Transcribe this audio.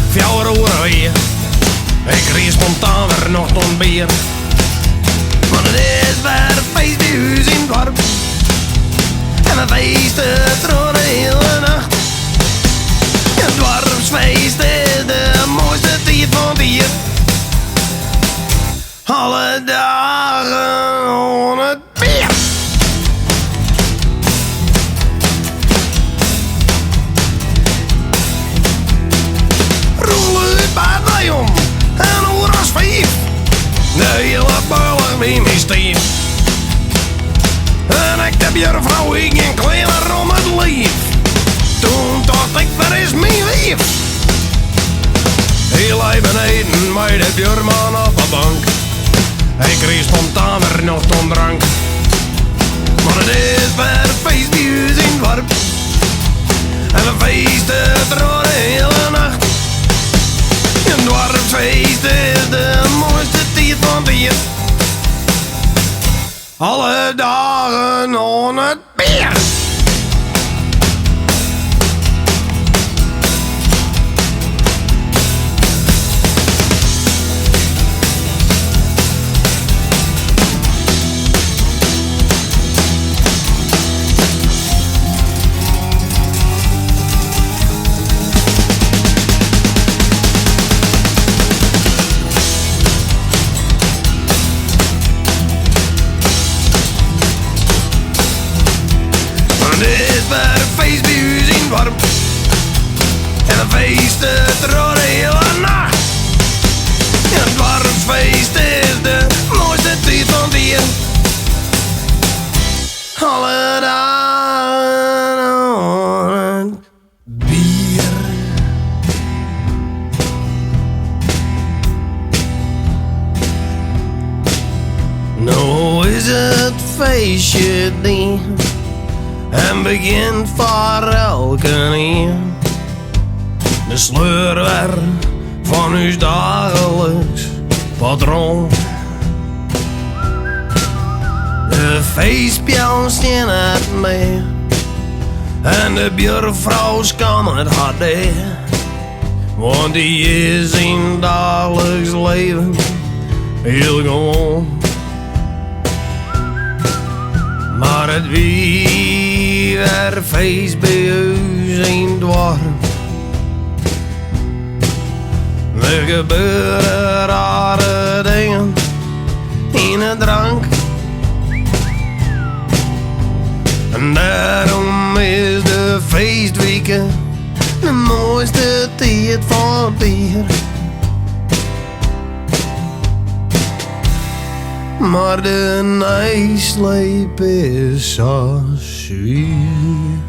4 uur weer. Ik kreeg spontaan weer nog een bier. Want het is weer feest bij huis in het dorp. En we feesten door de hele nacht. Het dorpsfeest is de mooiste tijd van het jaar. Alle dagen on het bier. Rol uit bij de om en oor als 5. De hele burger bij mij stief. En ik heb je vrouw ik in kleren om het lief. Toen dacht ik, dat is mijn lief. Heel even eten bij de buurman op de bank. Hij kreeg spontaan weer nog een drank. Maar het is weer feest bij huis in het dorp. En we feesten door de hele nacht. Een dorpsfeest is de mooiste tijd van het jaar. Alle dagen on het bier. Feest bij huis in het dorp. En we feesten door de hele nacht. En het dorpsfeest is de mooiste tijd van het jaar. Alle dagen on het bier. Nou is het feestje die en begint voor elke keer. De sleurwer van uw dagelijks patroon. De feestpjans staan het mee. En de buurvrouw kan het hard deed. Want die is in dagelijks leven heel gewoon. Maar het weer feest bij huis in het dorp. Er gebeuren rare dingen in het drank. En daarom is de feestweken de mooiste tijd van het bier. Maar de nasleep is zo zuur.